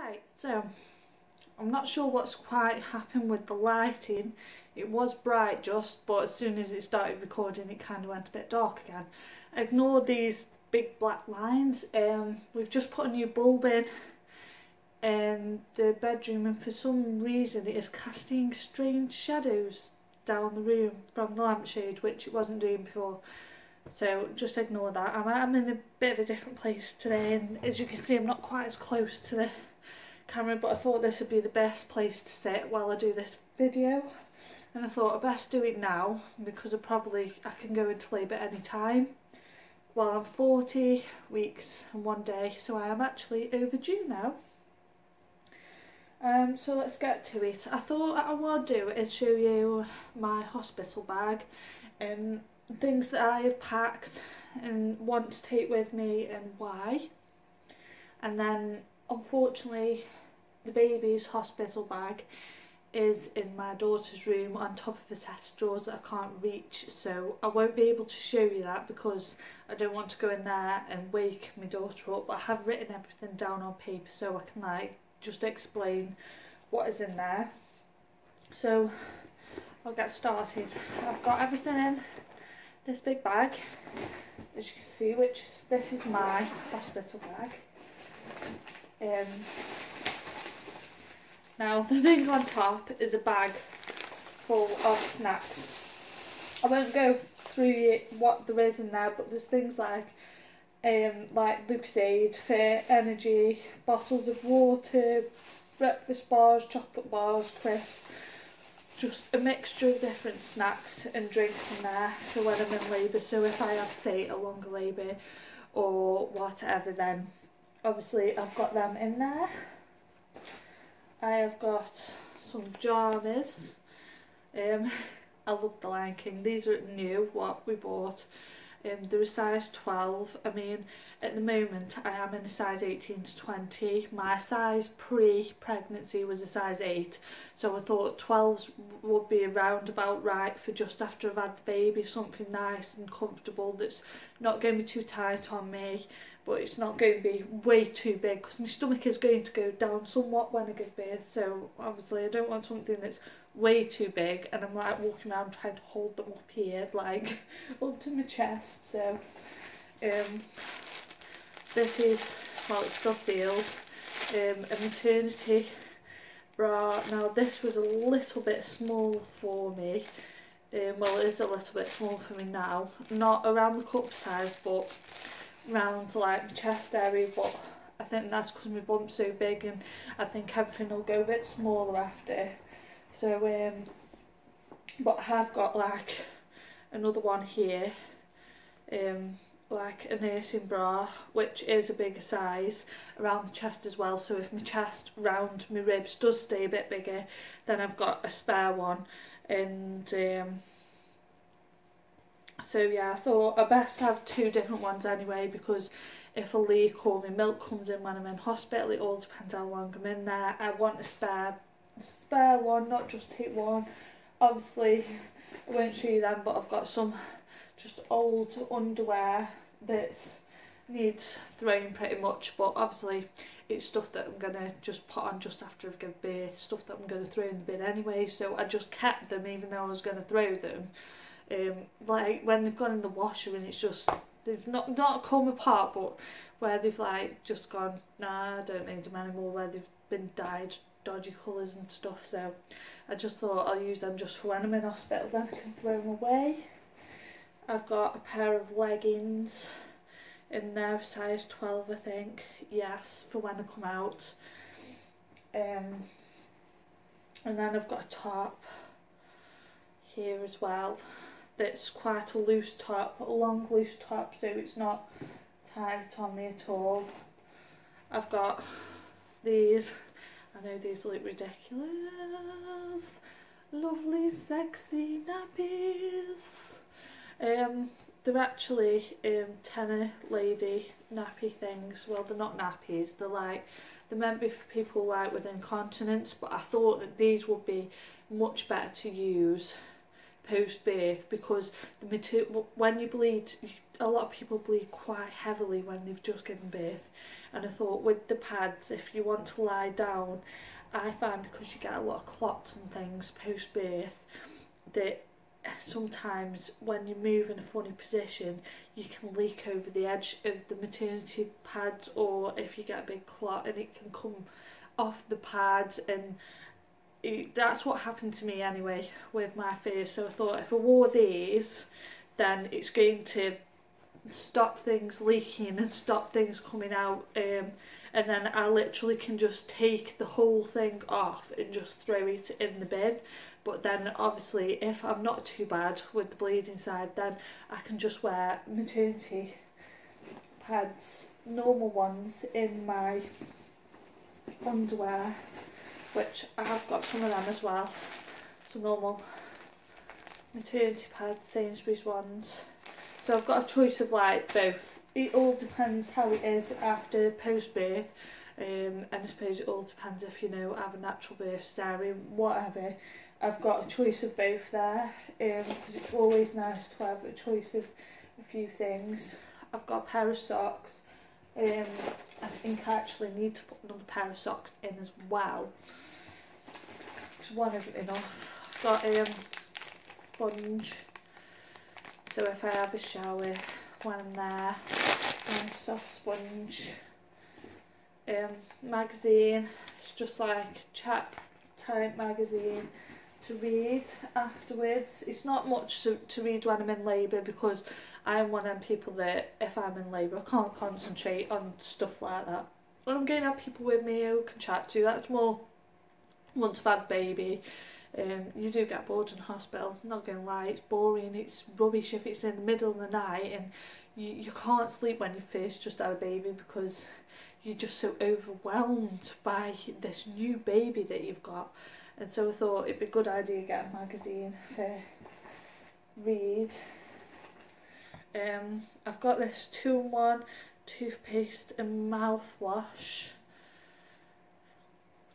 Right, so I'm not sure what's quite happened with the lighting. It was bright just, but as soon as it started recording it kind of went a bit dark again. Ignore these big black lines. We've just put a new bulb in the bedroom, and for some reason it is casting strange shadows down the room from the lampshade, which it wasn't doing before. So just ignore that. I'm in a bit of a different place today, and as you can see I'm not quite as close to the camera, but I thought this would be the best place to sit while I do this video, and I thought I'd best do it now because I can go into labour any time. Well, I'm 40 weeks and 1 day, so I am actually overdue now. So let's get to it. I thought what I want to do is show you my hospital bag and things that I have packed and want to take with me and why. And then unfortunately the baby's hospital bag is in my daughter's room on top of a set of drawers that I can't reach, so I won't be able to show you that because I don't want to go in there and wake my daughter up. But I have written everything down on paper so I can just explain what is in there. So I'll get started. I've got everything in this big bag, as you can see, this is my hospital bag. Now the thing on top is a bag full of snacks. I won't go through what there is in there, but there's things like Lucozade, Fit, Energy, bottles of water, breakfast bars, chocolate bars, crisps, just a mixture of different snacks and drinks in there for when I'm in labour. So if I have, say, a longer labour or whatever, then obviously I've got them in there. I have got some pyjamas. I love the Lion King. These are new, what we bought. They're a size 12. I mean, at the moment I am in a size 18 to 20. My size pre-pregnancy was a size 8, so I thought 12s would be around about right for just after I've had the baby. Something nice and comfortable that's not going to be too tight on me, but it's not going to be way too big because my stomach is going to go down somewhat when I give birth. So obviously I don't want something that's way too big and I'm like walking around trying to hold them up here, like up to my chest. So this is, well, it's still sealed, a maternity bra. Now this was a little bit small for me. Well, it is a little bit small for me now, not around the cup size but round like my chest area, but I think that's because my bump's so big and I think everything will go a bit smaller after. So but I have got like another one here, like a nursing bra, which is a bigger size around the chest as well, so if my chest round my ribs does stay a bit bigger, then I've got a spare one. And so yeah, I thought I best have two different ones anyway, because if a leak or my milk comes in when I'm in hospital, it all depends how long I'm in there. I want a spare one, not just take one. Obviously I won't show you them, but I've got some just old underwear that needs throwing pretty much, but obviously it's stuff that I'm gonna just put on just after I've given birth, stuff that I'm gonna throw in the bin anyway, so I just kept them even though I was gonna throw them. Like when they've gone in the washer and it's just, they've not come apart, but where they've like just gone, nah, I don't need them anymore, where they've been dyed dodgy colours and stuff, so I just thought I'll use them just for when I'm in hospital, then I can throw them away. I've got a pair of leggings in there, size 12 I think, yes, for when I come out. And then I've got a top here as well that's quite a loose top, a long loose top, so it's not tight on me at all. I've got these, I know these look ridiculous, lovely sexy nappies. They're actually tenor lady nappy things. Well, they're not nappies, they're meant to be for people like with incontinence, but I thought that these would be much better to use post birth, because when you bleed a lot of people bleed quite heavily when they've just given birth, and I thought with the pads, if you want to lie down, I find because you get a lot of clots and things post birth that sometimes when you move in a funny position you can leak over the edge of the maternity pads, or if you get a big clot and it can come off the pads, and that's what happened to me anyway with my first. So I thought if I wore these, then it's going to stop things leaking and stop things coming out, and then I literally can just take the whole thing off and just throw it in the bin. But then obviously if I'm not too bad with the bleeding side, then I can just wear maternity pads, normal ones, in my underwear, which I have got some of them as well. So normal maternity pads, Sainsbury's ones. So I've got a choice of like both. It all depends how it is after post birth, and I suppose it all depends if you know have a natural birth, cesarean, whatever. I've got a choice of both there, because it's always nice to have a choice of a few things. I've got a pair of socks. I think I actually need to put another pair of socks in as well, because one isn't enough. I've got a sponge, so if I have a shower when I'm there, and a soft sponge. Magazine, it's just like chat type magazine to read afterwards. It's not much to read when I'm in labour, because I'm one of them people that if I'm in labour I can't concentrate on stuff like that. When I'm going to have people with me who can chat to, that's more once I've had baby. You do get bored in hospital, not gonna lie, it's boring, it's rubbish if it's in the middle of the night and you can't sleep when you first just had a baby, because you're just so overwhelmed by this new baby that you've got. And so I thought it'd be a good idea to get a magazine to read. I've got this 2-in-1 toothpaste and mouthwash.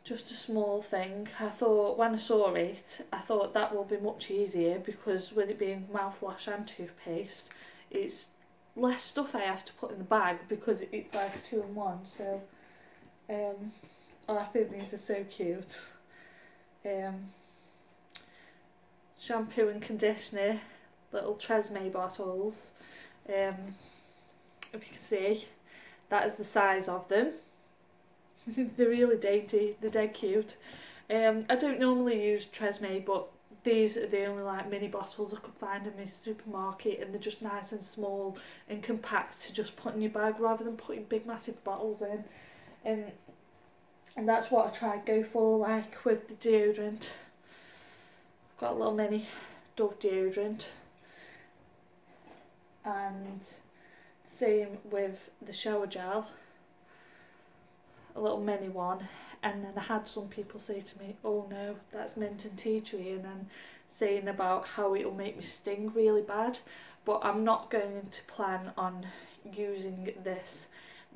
Just a small thing. I thought when I saw it, I thought that will be much easier, because with it being mouthwash and toothpaste, it's less stuff I have to put in the bag, because it's like a 2-in-1. So I think these are so cute. Shampoo and conditioner, little Tresemme bottles. If you can see, that is the size of them. They're really dainty, they're dead cute. I don't normally use Tresemme, but these are the only like mini bottles I could find in my supermarket, and they're just nice and small and compact to just put in your bag rather than putting big massive bottles in. And that's what I tried to go for, like with the deodorant. I've got a little mini Dove deodorant, and same with the shower gel, a little mini one. And then I had some people say to me, oh no, that's mint and tea tree, and then saying about how it'll make me sting really bad. But I'm not going to plan on using this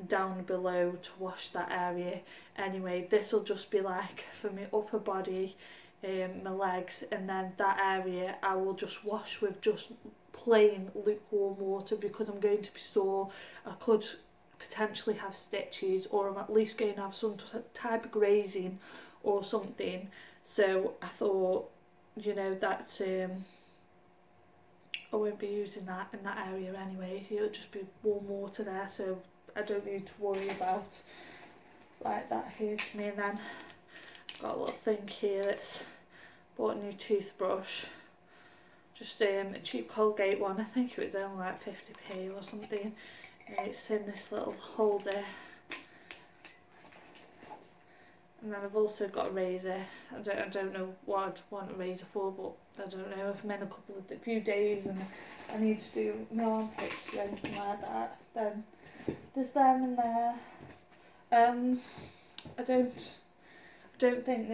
down below to wash that area anyway. This will just be like for my upper body, my legs, and then that area I will just wash with just plain lukewarm water, because I'm going to be sore. I could potentially have stitches, or I'm at least going to have some type of grazing or something. So I thought, you know, that I won't be using that in that area anyway. It'll just be warm water there, so I don't need to worry about like that here to me. And then I've got a little thing here that's bought a new toothbrush, just a cheap Colgate one. I think it was only like 50p or something, and it's in this little holder. And then I've also got a razor. I don't know what I'd want a razor for, but I don't know, if I'm in a few days and I need to do my armpits or anything like that, then there's them in there. I don't think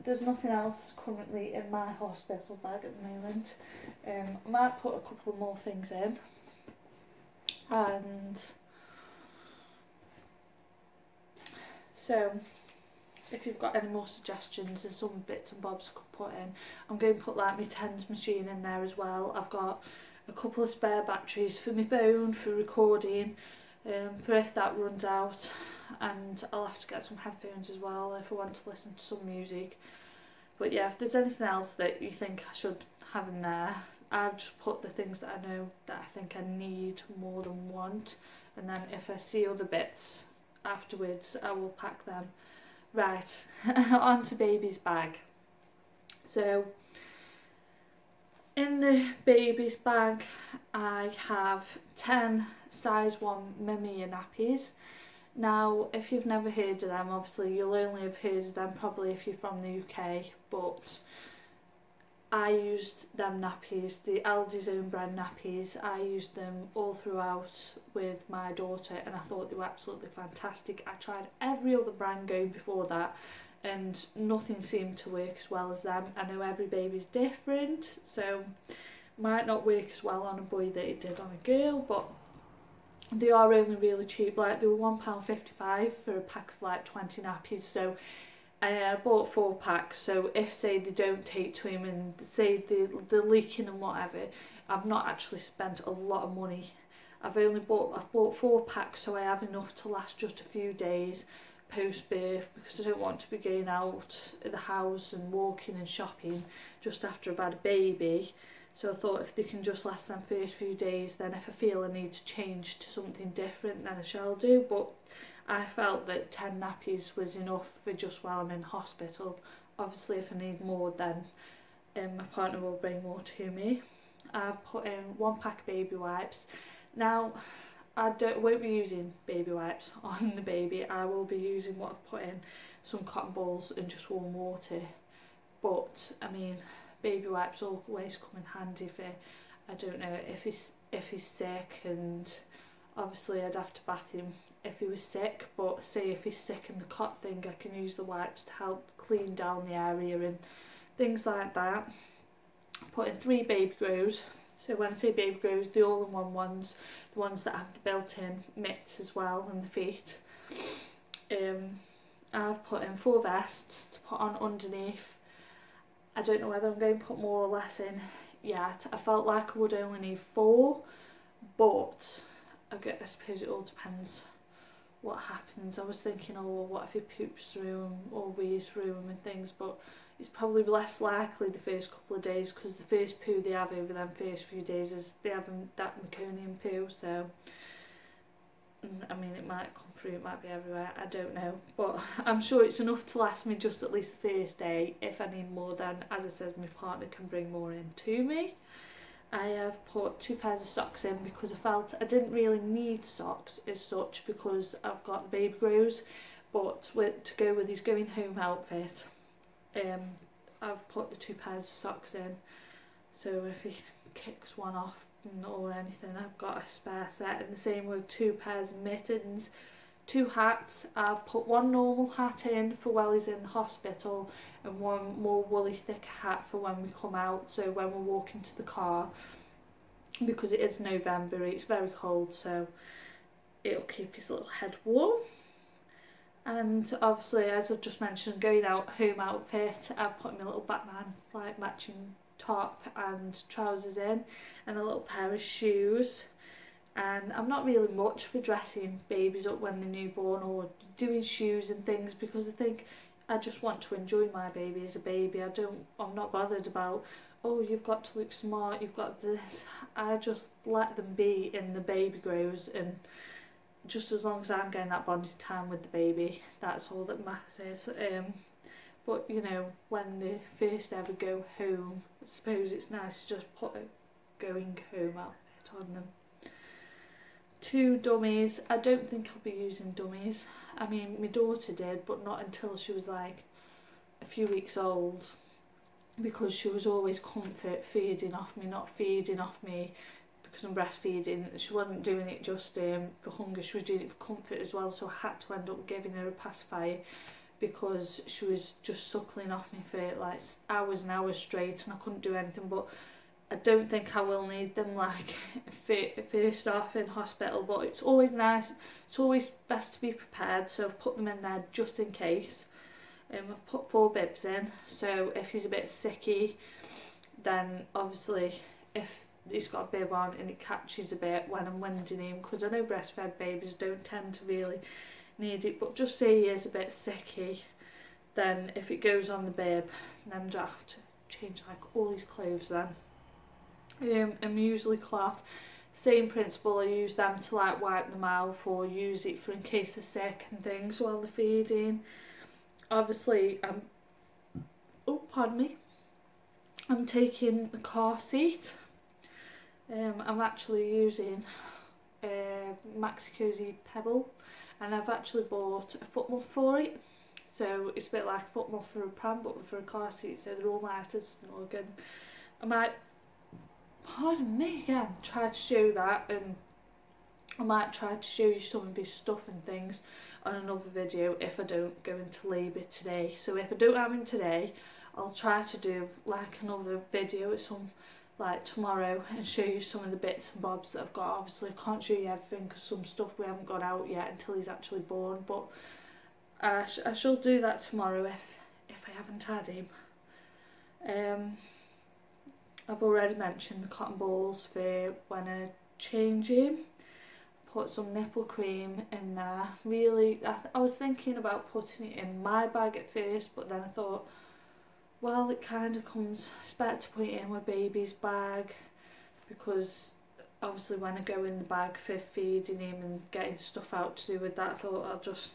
there's nothing else currently in my hospital bag at the moment. I might put a couple more things in, and so if you've got any more suggestions, there's some bits and bobs I could put in. I'm going to put like my TENS machine in there as well. I've got a couple of spare batteries for my phone, for recording, for if that runs out, and I'll have to get some headphones as well if I want to listen to some music. But yeah, if there's anything else that you think I should have in there, I've just put the things that I know that I think I need more than want, and then if I see other bits afterwards I will pack them. Right, on to baby's bag. So in the baby's bag I have 10 size 1 Mimia nappies. Now if you've never heard of them, obviously you'll only have heard of them probably if you're from the UK, but I used them nappies, the Aldi's own brand nappies. I used them all throughout with my daughter and I thought they were absolutely fantastic. I tried every other brand going before that and nothing seemed to work as well as them. I know every baby's different, so might not work as well on a boy that it did on a girl, but they are only really cheap. Like they were £1.55 for a pack of like 20 nappies, so I bought 4 packs, so if say they don't take to him and say they're leaking and whatever, I've not actually spent a lot of money. I've bought 4 packs, so I have enough to last just a few days post birth, because I don't want to be going out of the house and walking and shopping just after I've had a baby. So I thought if they can just last them first few days, then if I feel I need to change to something different, then I shall do. But I felt that 10 nappies was enough for just while I'm in hospital. Obviously if I need more, then my partner will bring more to me. I've put in 1 pack of baby wipes. Now I won't be using baby wipes on the baby. I will be using what I've put in, some cotton balls and just warm water. But I mean, baby wipes always come in handy for, I don't know, if he's sick, and obviously I'd have to bath him if he was sick, but say if he's sick in the cot thing, I can use the wipes to help clean down the area and things like that. Put in 3 baby grows. So when I say baby grows, the all-in-one ones, the ones that have the built-in mitts as well and the feet. I've put in 4 vests to put on underneath. I don't know whether I'm going to put more or less in yet. I felt like I would only need 4, but I suppose it all depends what happens. I was thinking, oh well, what if he poops through them or wheezes through them and things, but it's probably less likely the first couple of days, because the first poo they have over them first few days is they have that meconium poo, so I mean it might come through, it might be everywhere, I don't know, but I'm sure it's enough to last me just at least the first day. If I need more, then as I said, my partner can bring more in to me. I have put 2 pairs of socks in because I felt I didn't really need socks as such because I've got the baby grows, but to go with his going home outfit, I've put the 2 pairs of socks in, so if he kicks one off or anything, I've got a spare set. And the same with 2 pairs of mittens, 2 hats. I've put 1 normal hat in for while he's in the hospital and 1 more woolly thicker hat for when we come out, so when we're walking to the car, because it is November, it's very cold, so it'll keep his little head warm. And obviously, as I've just mentioned, going out home outfit, I've put my little Batman like matching top and trousers in, and a little pair of shoes. And I'm not really much for dressing babies up when they're newborn or doing shoes and things, because I think I just want to enjoy my baby as a baby. I'm not bothered about, oh, you've got to look smart, you've got this. I just let them be in the baby grows, and just as long as I'm getting that bonding time with the baby, that's all that matters. But you know, when they first ever go home, I suppose it's nice to just put a going home outfit on them. 2 dummies. I don't think I'll be using dummies. I mean, my daughter did, but not until she was like a few weeks old, because she was always comfort feeding off me, not feeding off me because I'm breastfeeding. She wasn't doing it just for hunger, she was doing it for comfort as well, so I had to end up giving her a pacifier because she was just suckling off me for like hours and hours straight and I couldn't do anything. But I don't think I will need them like first off in hospital, but it's always nice, it's always best to be prepared, so I've put them in there just in case. I've put 4 bibs in, so if he's a bit sicky, then obviously if he's got a bib on and it catches a bit when I'm winding him, because I know breastfed babies don't tend to really need it, but just say he is a bit sicky, then if it goes on the bib, then I have to change like all his clothes then. A muesli cloth, same principle, I use them to like wipe them out or use it for in case they're sick and things while they're feeding. Obviously, oh pardon me, I'm taking the car seat. I'm actually using a Maxi Cosi Pebble, and I've actually bought a foot muff for it. So it's a bit like a foot muff for a pram but for a car seat, so they're all nice and snug. And I might, pardon me again, try to show that, and I might try to show you some of his stuff and things on another video if I don't go into labour today. So if I don't have him today, I'll try to do like another video at some like tomorrow and show you some of the bits and bobs that I've got. Obviously I can't show you everything because some stuff we haven't got out yet until he's actually born, but I shall do that tomorrow if I haven't had him. I've already mentioned the cotton balls for when I change him. Put some nipple cream in there. Really, I was thinking about putting it in my bag at first, but then I thought, well, it kind of comes, it's better to put it in my baby's bag, because obviously when I go in the bag for feeding him and getting stuff out to do with that, I thought I'll just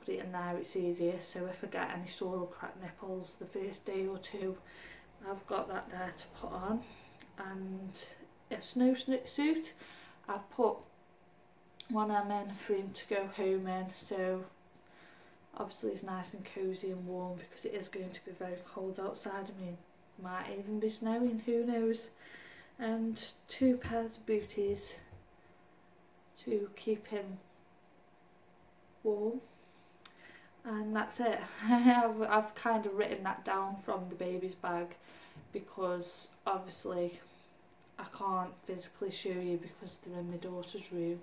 put it in there, it's easier. So if I get any sore or cracked nipples the first day or two, I've got that there to put on. And a snow suit, I've put one I'm in for him to go home in, so obviously it's nice and cosy and warm because it is going to be very cold outside. I mean, might even be snowing, who knows. And 2 pairs of booties to keep him warm, and that's it. I've kind of written that down from the baby's bag because obviously I can't physically show you because they're in my daughter's room,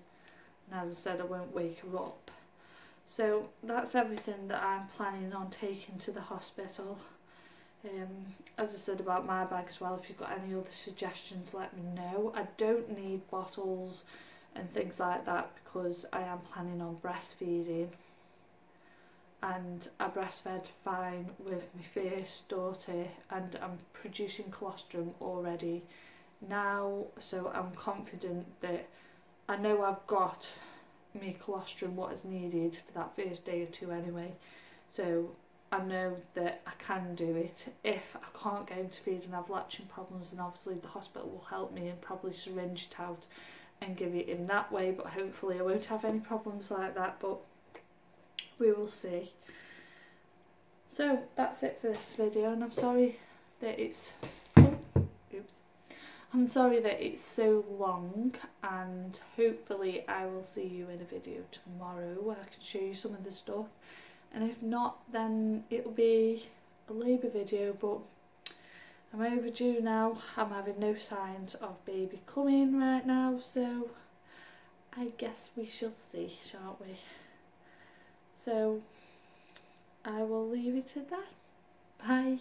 and as I said, I won't wake her up. So that's everything that I'm planning on taking to the hospital. As I said about my bag as well, if you've got any other suggestions, let me know. I don't need bottles and things like that because I am planning on breastfeeding, and I breastfed fine with my first daughter, and I'm producing colostrum already now, so I'm confident that I know I've got my colostrum what is needed for that first day or two anyway, so I know that I can do it. If I can't get him to feed and have latching problems, then obviously the hospital will help me and probably syringe it out and give it him that way, but hopefully I won't have any problems like that, but we will see. So that's it for this video, and I'm sorry that it's I'm sorry that it's so long, and hopefully I will see you in a video tomorrow where I can show you some of the stuff, and if not, then it'll be a labour video. But I'm overdue now. I'm having no signs of baby coming right now, so I guess we shall see, shan't we? So I will leave it at that. Bye.